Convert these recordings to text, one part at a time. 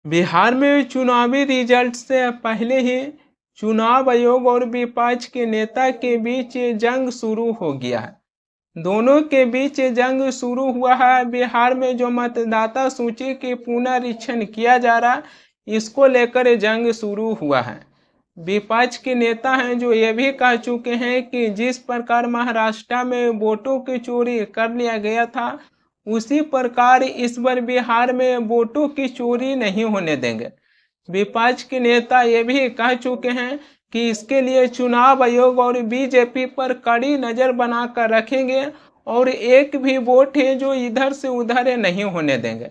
बिहार में चुनावी रिजल्ट से पहले ही चुनाव आयोग और विपक्ष के नेता के बीच जंग शुरू हो गया है। दोनों के बीच जंग शुरू हुआ है। बिहार में जो मतदाता सूची की पुनरीक्षण किया जा रहा है, इसको लेकर जंग शुरू हुआ है। विपक्ष के नेता हैं जो ये भी कह चुके हैं कि जिस प्रकार महाराष्ट्र में वोटों की चोरी कर लिया गया था, उसी प्रकार इस बार बिहार में वोटों की चोरी नहीं होने देंगे। विपक्ष के नेता ये भी कह चुके हैं कि इसके लिए चुनाव आयोग और बीजेपी पर कड़ी नज़र बनाकर रखेंगे और एक भी वोट है जो इधर से उधर नहीं होने देंगे।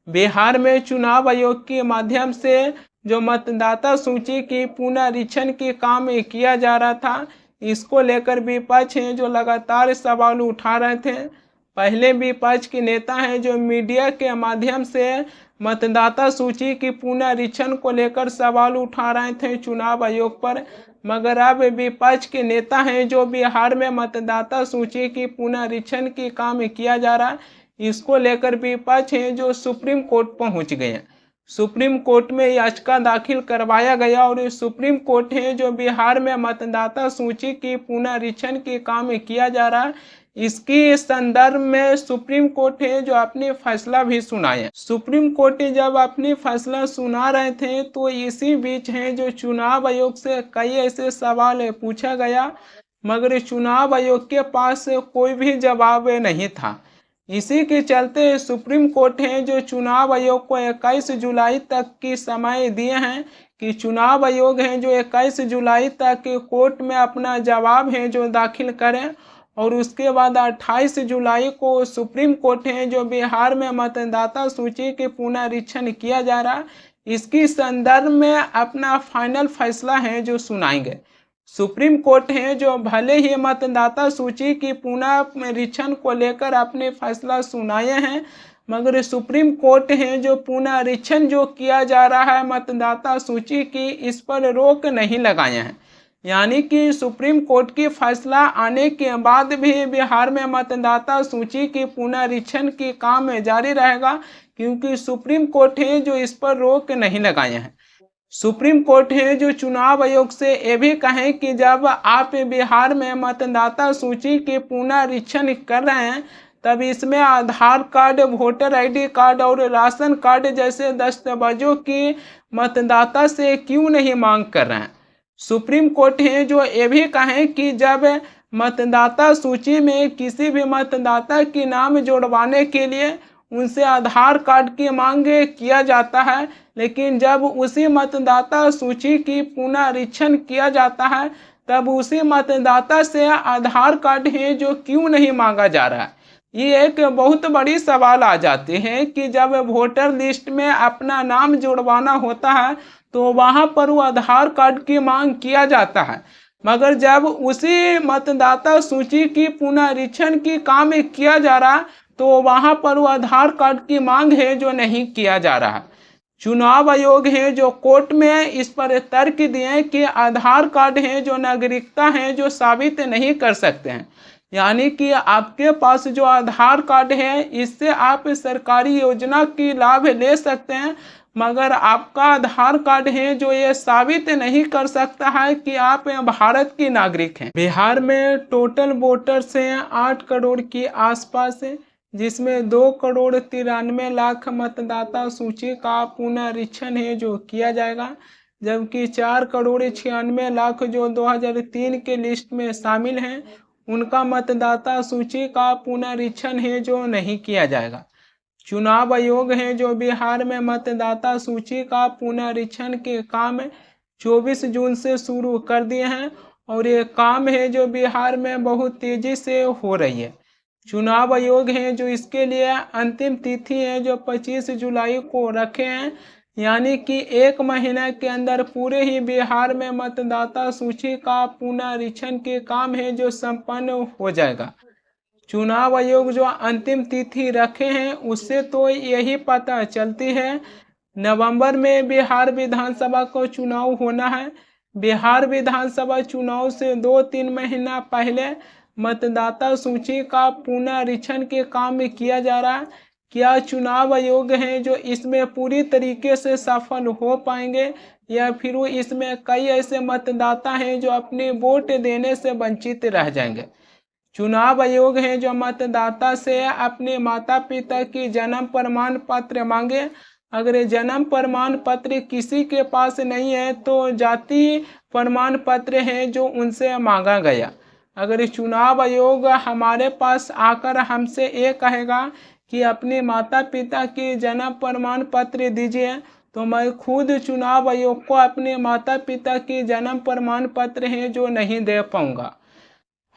बिहार में चुनाव आयोग के माध्यम से जो मतदाता सूची की पुनरीक्षण के काम किया जा रहा था, इसको लेकर विपक्ष हैं जो लगातार सवाल उठा रहे थे। पहले विपक्ष के नेता हैं जो मीडिया के माध्यम से मतदाता सूची की पुनरीक्षण को लेकर सवाल उठा रहे थे चुनाव आयोग पर, मगर अब विपक्ष के नेता हैं जो बिहार में मतदाता सूची की पुनरीक्षण की काम किया जा रहा है, इसको लेकर विपक्ष हैं जो सुप्रीम कोर्ट पहुंच गए हैं। सुप्रीम कोर्ट में याचिका दाखिल करवाया गया और सुप्रीम कोर्ट है जो बिहार में मतदाता सूची की पुनरीक्षण के काम किया जा रहा है, इसकी संदर्भ में सुप्रीम कोर्ट है जो अपनी फैसला भी सुनाए। सुप्रीम कोर्ट जब अपनी फैसला सुना रहे थे तो इसी बीच है जो चुनाव आयोग से कई ऐसे सवाल पूछा गया, मगर चुनाव आयोग के पास कोई भी जवाब नहीं था। इसी के चलते सुप्रीम कोर्ट है जो चुनाव आयोग को 21 जुलाई तक की समय दिए हैं कि चुनाव आयोग है जो 21 जुलाई तक कोर्ट में अपना जवाब है जो दाखिल करें, और उसके बाद 28 जुलाई को सुप्रीम कोर्ट है जो बिहार में मतदाता सूची के पुनरीक्षण किया जा रहा, इसकी संदर्भ में अपना फाइनल फैसला है जो सुनाएंगे। सुप्रीम कोर्ट है जो भले ही मतदाता सूची की पुनरीक्षण को लेकर अपने फैसला सुनाए हैं, मगर सुप्रीम कोर्ट है जो पुनरीक्षण जो किया जा रहा है मतदाता सूची की, इस पर रोक नहीं लगाए हैं। यानी कि सुप्रीम कोर्ट की फैसला आने के बाद भी बिहार में मतदाता सूची की पुनरीक्षण की काम जारी रहेगा, क्योंकि सुप्रीम कोर्ट है जो इस पर रोक नहीं लगाए हैं। सुप्रीम कोर्ट है जो चुनाव आयोग से ये भी कहें कि जब आप बिहार में मतदाता सूची के पुनरीक्षण कर रहे हैं, तब इसमें आधार कार्ड, वोटर आईडी कार्ड और राशन कार्ड जैसे दस्तावेजों की मतदाता से क्यों नहीं मांग कर रहे हैं। सुप्रीम कोर्ट है जो ये भी कहें कि जब मतदाता सूची में किसी भी मतदाता के नाम जोड़वाने के लिए उनसे आधार कार्ड की मांग किया जाता है, लेकिन जब उसी मतदाता सूची की पुनरीक्षण किया जाता है तब उसी मतदाता से आधार कार्ड है जो क्यों नहीं मांगा जा रहा है। ये एक बहुत बड़ी सवाल आ जाती है कि जब वोटर लिस्ट में अपना नाम जुड़वाना होता है तो वहाँ पर वो आधार कार्ड की मांग किया जाता है, मगर जब उसी मतदाता सूची की पुनरीक्षण की काम किया जा रहा तो वहाँ पर वो आधार कार्ड की मांग है जो नहीं किया जा रहा। चुनाव आयोग है जो कोर्ट में इस पर तर्क दिए कि आधार कार्ड है जो नागरिकता है जो साबित नहीं कर सकते हैं। यानी कि आपके पास जो आधार कार्ड है इससे आप सरकारी योजना की लाभ ले सकते हैं, मगर आपका आधार कार्ड है जो ये साबित नहीं कर सकता है कि आप भारत के नागरिक हैं। बिहार में टोटल वोटर्स हैं 8 करोड़ के आसपास है, जिसमें 2,93,00,000 मतदाता सूची का पुनरीक्षण है जो किया जाएगा, जबकि 4,96,00,000 जो 2003 के लिस्ट में शामिल हैं उनका मतदाता सूची का पुनरीक्षण है जो नहीं किया जाएगा। चुनाव आयोग है जो बिहार में मतदाता सूची का पुनरीक्षण के काम 24 जून से शुरू कर दिए हैं, और ये काम है जो बिहार में बहुत तेजी से हो रही है। चुनाव आयोग है जो इसके लिए अंतिम तिथि है जो 25 जुलाई को रखे हैं, यानी कि 1 महीना के अंदर पूरे ही बिहार में मतदाता सूची का पुनरीक्षण के काम है जो संपन्न हो जाएगा। चुनाव आयोग जो अंतिम तिथि रखे हैं उससे तो यही पता चलती है नवंबर में बिहार विधानसभा को चुनाव होना है। बिहार विधानसभा चुनाव से 2-3 महीना पहले मतदाता सूची का पुनरीक्षण के काम में किया जा रहा है, क्या चुनाव आयोग हैं जो इसमें पूरी तरीके से सफल हो पाएंगे, या फिर वो इसमें कई ऐसे मतदाता हैं जो अपने वोट देने से वंचित रह जाएंगे। चुनाव आयोग है जो मतदाता से अपने माता पिता की जन्म प्रमाण पत्र मांगे। अगर ये जन्म प्रमाण पत्र किसी के पास नहीं है तो जाति प्रमाण पत्र है जो उनसे मांगा गया। अगर चुनाव आयोग हमारे पास आकर हमसे ये कहेगा कि अपने माता पिता की जन्म प्रमाण पत्र दीजिए, तो मैं खुद चुनाव आयोग को अपने माता पिता की जन्म प्रमाण पत्र है जो नहीं दे पाऊंगा।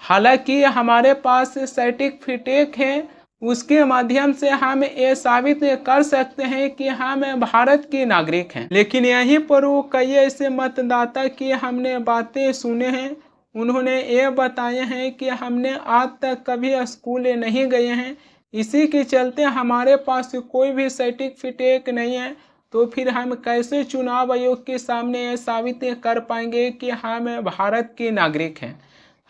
हालांकि हमारे पास सर्टिफिकेट है, उसके माध्यम से हम ये साबित कर सकते हैं कि हम भारत के नागरिक हैं। लेकिन यहीं पर वो कई ऐसे मतदाता की हमने बातें सुने हैं, उन्होंने ये बताए हैं कि हमने आज तक कभी स्कूल नहीं गए हैं, इसी के चलते हमारे पास कोई भी सर्टिफिकेट नहीं है, तो फिर हम कैसे चुनाव आयोग के सामने ये साबित कर पाएंगे कि हम भारत के नागरिक हैं।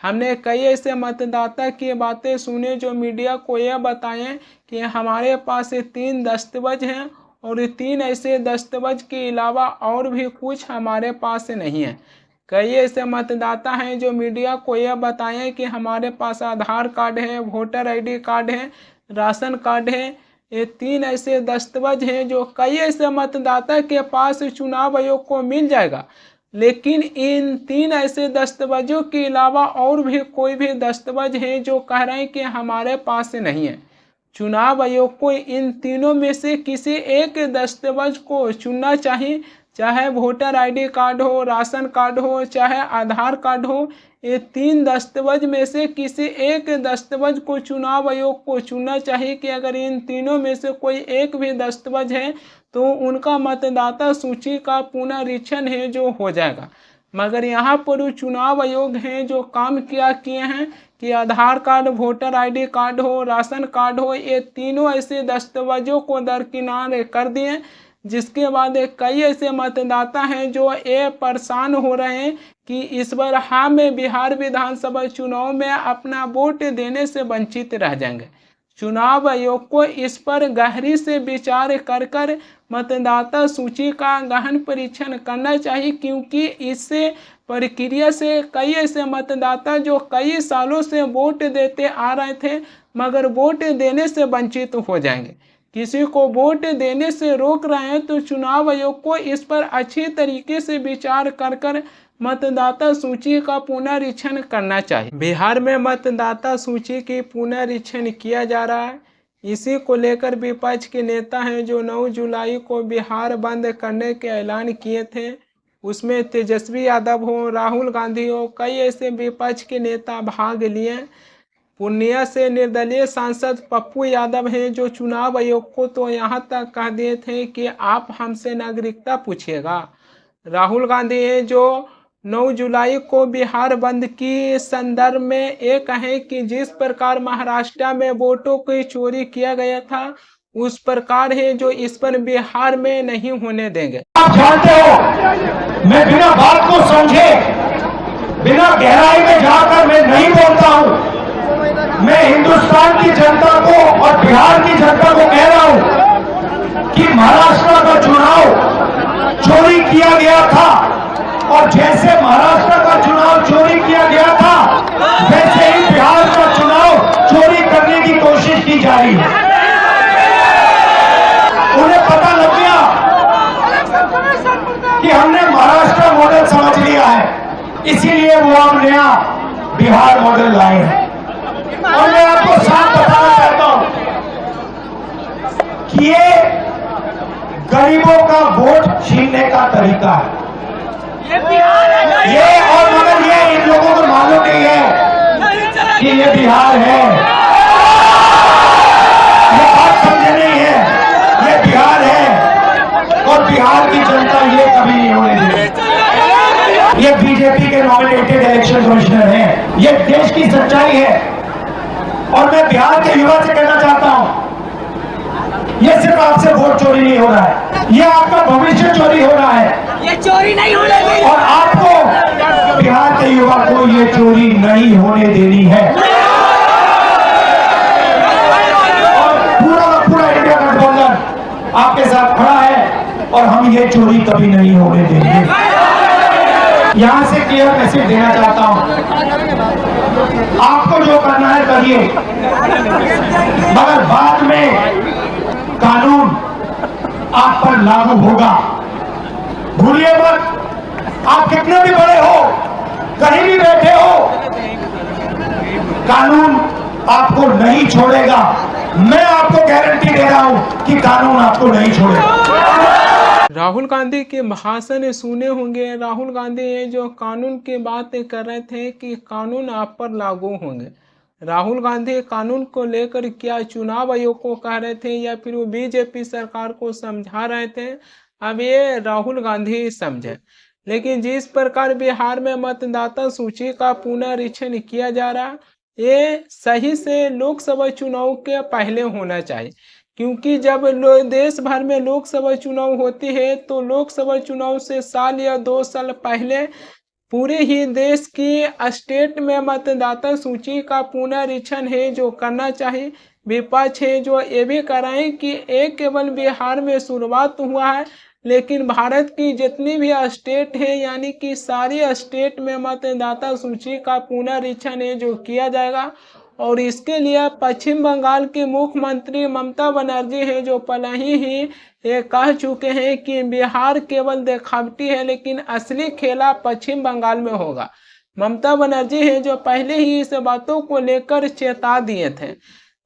हमने कई ऐसे मतदाता की बातें सुने जो मीडिया को यह बताएं कि हमारे पास 3 दस्तावेज हैं और 3 ऐसे दस्तावेज के अलावा और भी कुछ हमारे पास नहीं है। कई ऐसे मतदाता हैं जो मीडिया को यह बताएं कि हमारे पास आधार कार्ड है, वोटर ID कार्ड है, राशन कार्ड है। ये 3 ऐसे दस्तावेज हैं जो कई ऐसे मतदाता के पास चुनाव आयोग को मिल जाएगा, लेकिन इन 3 ऐसे दस्तावेजों के अलावा और भी कोई भी दस्तावेज है जो कह रहे हैं कि हमारे पास नहीं है। चुनाव आयोग को इन तीनों में से किसी एक दस्तावेज को चुनना चाहिए, चाहे वोटर ID कार्ड हो, राशन कार्ड हो, चाहे आधार कार्ड हो। ये 3 दस्तावेज में से किसी एक दस्तावेज को चुनाव आयोग को चुनना चाहिए कि अगर इन तीनों में से कोई एक भी दस्तावेज है तो उनका मतदाता सूची का पुनरीक्षण है जो हो जाएगा। मगर यहाँ पर चुनाव आयोग हैं जो काम किए हैं कि आधार कार्ड, वोटर ID कार्ड हो, राशन कार्ड हो, ये तीनों ऐसे दस्तावेजों को दरकिनार कर दिए, जिसके बाद कई ऐसे मतदाता हैं जो ये परेशान हो रहे हैं कि इस बार हम बिहार विधानसभा चुनाव में अपना वोट देने से वंचित रह जाएंगे। चुनाव आयोग को इस पर गहरी से विचार कर मतदाता सूची का गहन परीक्षण करना चाहिए, क्योंकि इससे प्रक्रिया से कई ऐसे मतदाता जो कई सालों से वोट देते आ रहे थे मगर वोट देने से वंचित हो जाएंगे। किसी को वोट देने से रोक रहे हैं तो चुनाव आयोग को इस पर अच्छी तरीके से विचार कर मतदाता सूची का पुनरीक्षण करना चाहिए। बिहार में मतदाता सूची की पुनरीक्षण किया जा रहा है। इसी को लेकर विपक्ष के नेता हैं जो 9 जुलाई को बिहार बंद करने के ऐलान किए थे, उसमें तेजस्वी यादव हो, राहुल गांधी हो, कई ऐसे विपक्ष के नेता भाग लिए। पूर्णिया से निर्दलीय सांसद पप्पू यादव हैं जो चुनाव आयोग को तो यहाँ तक कह दिए थे कि आप हमसे नागरिकता पूछिएगा। राहुल गांधी हैं जो 9 जुलाई को बिहार बंद की संदर्भ में ये कहें कि जिस प्रकार महाराष्ट्र में वोटों की चोरी किया गया था उस प्रकार है जो इस पर बिहार में नहीं होने देंगे। आप जानते हो मैं बिना बात को समझे, बिना गहराई में जाकर मैं नहीं बोलता हूं। मैं हिंदुस्तान की जनता को और बिहार की जनता को कह रहा हूं कि महाराष्ट्र का चुनाव चोरी किया गया था और जैसे महाराष्ट्र का चुनाव चोरी किया गया था वैसे ही बिहार का चुनाव चोरी करने की कोशिश की जा रही है। उन्हें पता लग गया कि हमने महाराष्ट्र मॉडल समझ लिया है, इसीलिए वो हम नया बिहार मॉडल लाए हैं। और मैं आपको साफ बताना चाहता हूं कि ये गरीबों का वोट छीनने का तरीका है ये, और मगर ये इन लोगों को मालूम नहीं है कि ये बिहार है। ये बात समझे नहीं है, ये बिहार है और बिहार की जनता ये कभी नहीं होने देगी। ये बीजेपी के नॉमिनेटेड इलेक्शन कमिश्नर हैं, ये देश की सच्चाई है। और मैं बिहार के युवा से कहना चाहता हूं, ये सिर्फ आपसे वोट चोरी नहीं हो रहा है, ये आपका भविष्य चोरी हो रहा है। ये चोरी नहीं होने देनी और आपको बिहार के युवा को ये चोरी नहीं होने देनी है। और पूरा इंडिया ये चोरी कभी नहीं होने देंगे। यहां से क्लियर मैसेज देना चाहता हूं, आपको जो करना है करिए, मगर बाद में कानून आप पर लागू होगा। भूलिए मत, आप कितने भी बड़े हो, कहीं भी बैठे हो, कानून आपको नहीं छोड़ेगा। मैं आपको गारंटी दे रहा हूं कि कानून आपको नहीं छोड़ेगा। राहुल गांधी के भाषण सुने होंगे। राहुल गांधी जो कानून की बात कर रहे थे कि कानून आप पर लागू होंगे। राहुल गांधी कानून को लेकर क्या चुनाव आयोग को कह रहे थे या फिर वो बीजेपी सरकार को समझा रहे थे, अब ये राहुल गांधी समझे। लेकिन जिस प्रकार बिहार में मतदाता सूची का पुनरीक्षण किया जा रहा, ये सही से लोकसभा चुनाव के पहले होना चाहिए, क्योंकि जब देश भर में लोकसभा चुनाव होती है तो लोकसभा चुनाव से साल या 2 साल पहले पूरे ही देश की स्टेट में मतदाता सूची का पुनरीक्षण है जो करना चाहिए। विपक्ष है जो ये भी कराएं कि एक केवल बिहार में शुरुआत हुआ है, लेकिन भारत की जितनी भी स्टेट है यानी कि सारी स्टेट में मतदाता सूची का पुनरीक्षण है जो किया जाएगा। और इसके लिए पश्चिम बंगाल के मुख्यमंत्री ममता बनर्जी है जो पहले ही ये कह चुके हैं कि बिहार केवल दिखावटी है, लेकिन असली खेला पश्चिम बंगाल में होगा। ममता बनर्जी है जो पहले ही इस बातों को लेकर चेता दिए थे।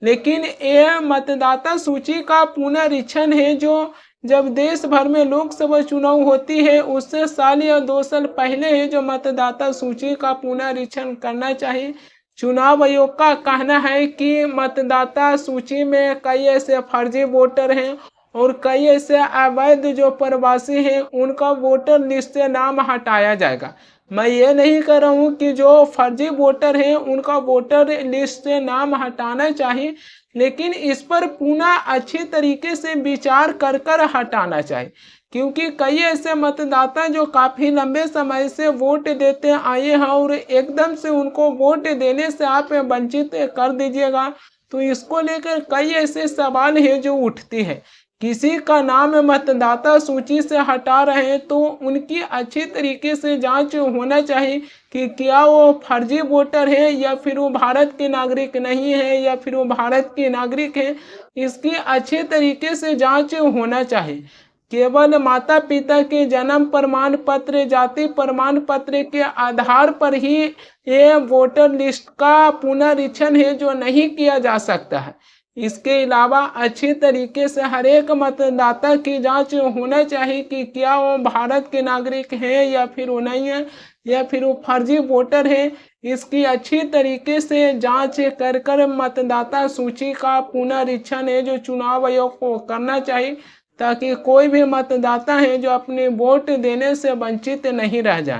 लेकिन यह मतदाता सूची का पुनरीक्षण है जो जब देश भर में लोकसभा चुनाव होती है उससे साल या 2 साल पहले है जो मतदाता सूची का पुनरीक्षण करना चाहिए। चुनाव आयोग का कहना है कि मतदाता सूची में कई ऐसे फर्जी वोटर हैं और कई ऐसे अवैध जो प्रवासी हैं उनका वोटर लिस्ट से नाम हटाया जाएगा। मैं ये नहीं कह रहा हूँ कि जो फर्जी वोटर हैं उनका वोटर लिस्ट से नाम हटाना चाहिए, लेकिन इस पर पुनः अच्छी तरीके से विचार कर हटाना चाहिए, क्योंकि कई ऐसे मतदाता जो काफ़ी लंबे समय से वोट देते आए हैं और एकदम से उनको वोट देने से आप वंचित कर दीजिएगा, तो इसको लेकर कई ऐसे सवाल हैं जो उठती है। किसी का नाम मतदाता सूची से हटा रहे हैं तो उनकी अच्छी तरीके से जांच होना चाहिए कि क्या वो फर्जी वोटर है या फिर वो भारत के नागरिक नहीं है या फिर वो भारत के नागरिक है। इसकी अच्छे तरीके से जांच होना चाहिए। केवल माता पिता के जन्म प्रमाण पत्र, जाति प्रमाण पत्र के आधार पर ही ये वोटर लिस्ट का पुनरीक्षण है जो नहीं किया जा सकता है। इसके अलावा अच्छी तरीके से हर एक मतदाता की जांच होना चाहिए कि क्या वो भारत के नागरिक हैं या फिर वो नहीं है या फिर वो फर्जी वोटर है। इसकी अच्छी तरीके से जांच कर मतदाता सूची का पुनरीक्षण है जो चुनाव आयोग को करना चाहिए, ताकि कोई भी मतदाता है जो अपने वोट देने से वंचित नहीं रह जाए।